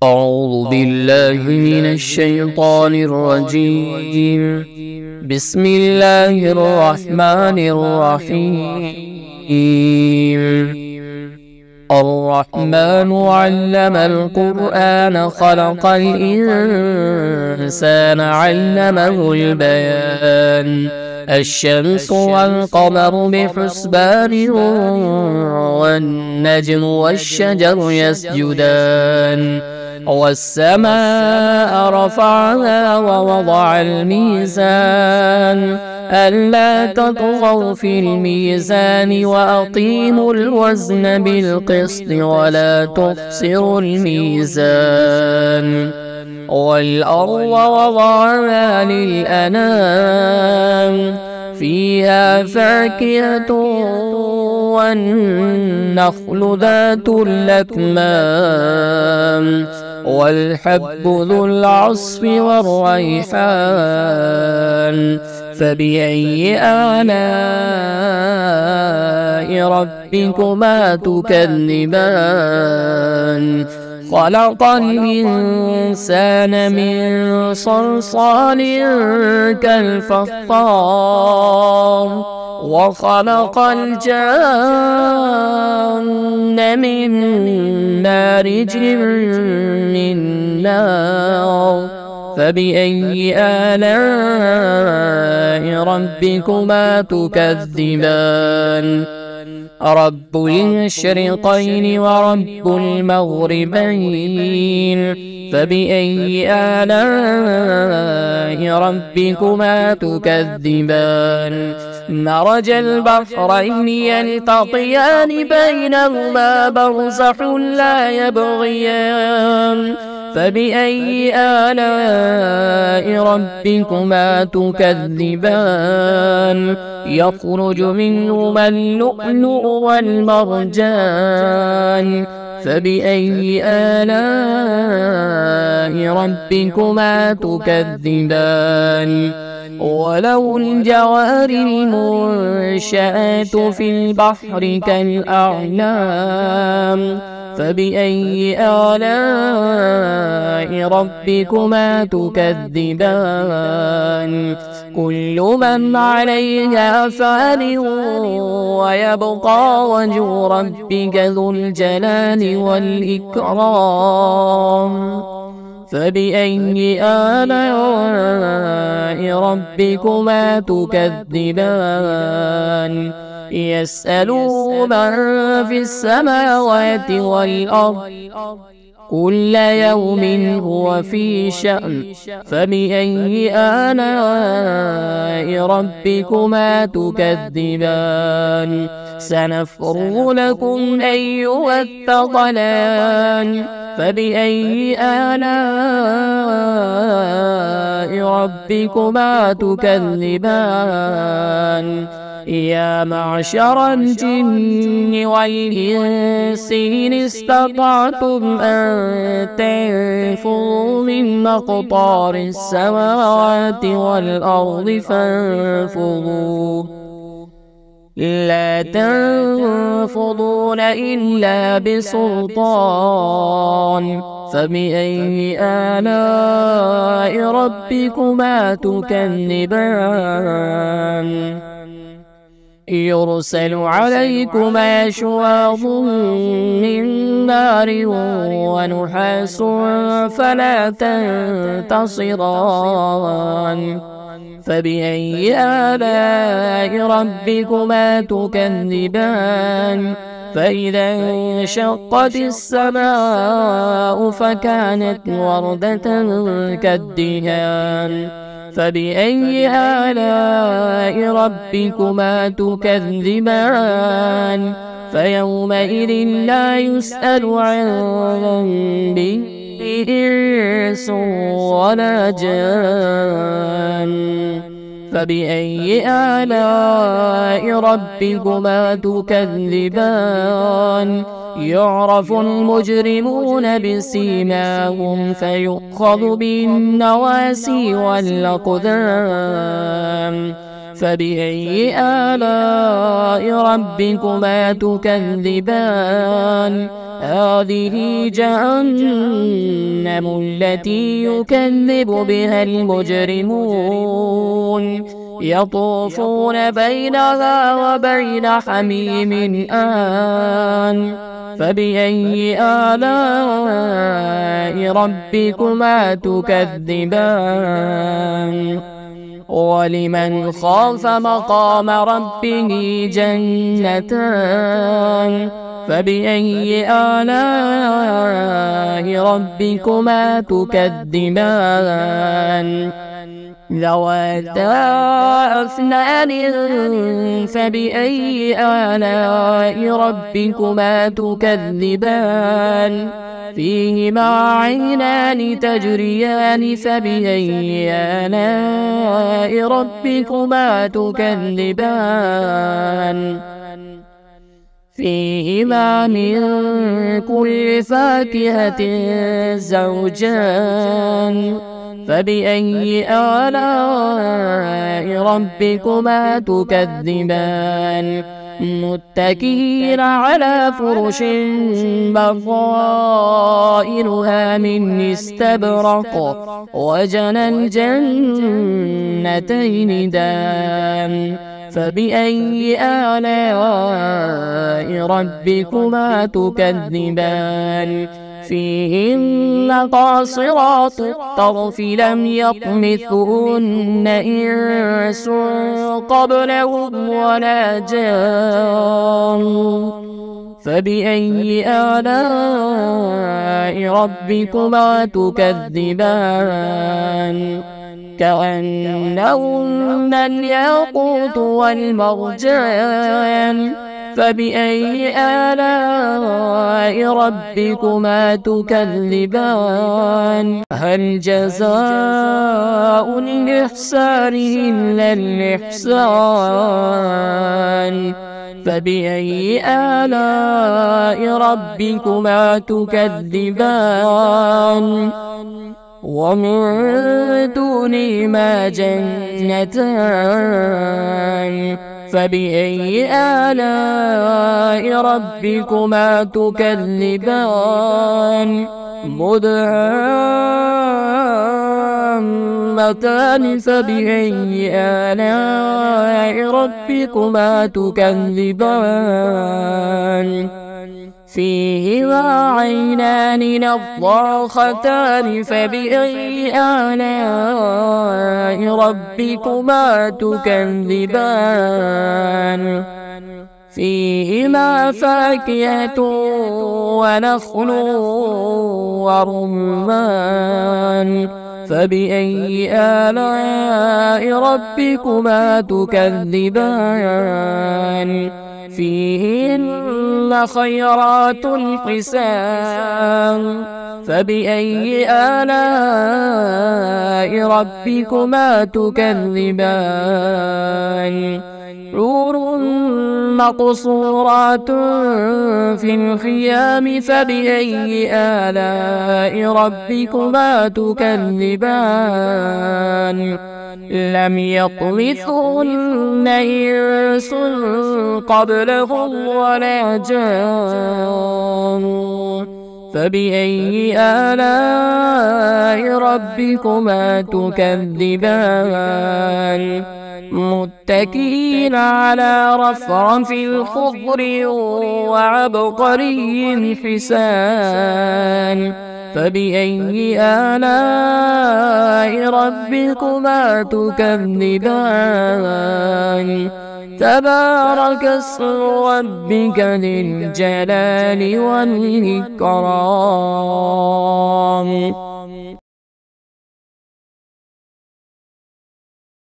أعوذ بالله من الشيطان الرجيم. بسم الله الرحمن الرحيم. الرحمن علم القرآن خلق الإنسان علمه البيان. الشمس والقمر بحسبان والنجم والشجر يسجدان والسماء رفعها ووضع الميزان ألا تطغوا في الميزان وأقيموا الوزن بالقسط ولا تخسروا الميزان والأرض وضعها للأنام فيها فاكهة والنخل ذات الأكمام والحب ذو العصف والريحان فبأي آلاء ربكما تكذبان خلق الإنسان من صلصال كالفخار وخلق الجان من مارج من نار فبأي آلاء ربكما تكذبان رب المشرقين ورب المغربين فبأي آلاء ربكما تكذبان مرج البحرين يلتقيان بينهما برزخ لا يبغيان فبأي آلاء ربكما تكذبان يخرج منهما اللؤلؤ والمرجان فبأي آلاء ربكما تكذبان وله الجوار المنشآت في البحر كالأعلام فبأي آلاء ربكما تكذبان كل من عليها فان ويبقى وجه ربك ذو الجلال والإكرام فبأي آلاء ربكما تكذبان يسأله من في السماوات والأرض كل يوم هو في شأن فبأي آلاء ربكما تكذبان سنفرغ لكم أيها الثقلان فبأي آلاء ربكما تكذبان يا معشر الجن والإنس إن استطعتم أن تنفذوا من أقطار السماوات والأرض فانفذوا لا تنفذون إلا بسلطان فبأي آلاء ربكما تكذبان يرسل عليكما شواظ من نار ونحاس فلا تنتصران فبأي آلاء ربكما تكذبان فإذا انشقت السماء فكانت وردة كالدهان فبأي آلاء ربكما تكذبان فيومئذ لا يسأل عن ذنبه إنس ولا جان فبأي آلاء ربكما تكذبان يعرف المجرمون بسيماهم فيؤخذ بالنواسي والأقدام فبأي آلاء ربكما تكذبان هذه جهنم جهنم التي يكذب بها المجرمون يطوفون بينها وبين حميم آن فبأي آلاء ربكما تكذبان ولمن خاف مقام ربه جنتان فبأي آلاء ربكما تكذبان ذواتا أفنان فبأي آلاء ربكما تكذبان فيهما عينان تجريان فبأي آلاء ربكما تكذبان فيهما من كل فاكهة زوجان فبأي آلاء ربكما تكذبان متكئين على فرش بطائنها من استبرق وجنى الجنتين دان فبأي آلاء ربكما تكذبان فيهن قاصرات الطرف لم يطمثهن إنس قبلهم ولا جان فبأي آلاء ربكما تكذبان كأنهن الياقوت والمرجان فبأي آلاء ربكما تكذبان هل جزاء الإحسان إلا الإحسان فبأي آلاء ربكما تكذبان ومن دونهما جنتان فبأي آلاء ربكما تكذبان مدهامتان فبأي آلاء ربكما تكذبان فيهما عينان نضاختان فبأي آلاء ربكما تكذبان فيهما فاكهة ونخل ورمان فبأي آلاء ربكما تكذبان فيهن خيرات حسان فبأي آلاء ربكما تكذبان حور مقصورات في الخيام فبأي آلاء ربكما تكذبان لم يطمثهن إنس قبلهم ولا جان فبأي آلاء ربكما تكذبان متكئين على رفرف خضر وعبقري حسان فبأي آلاء ربكما تكذبان تبارك اسم ربك ذي الجلال والإكرام.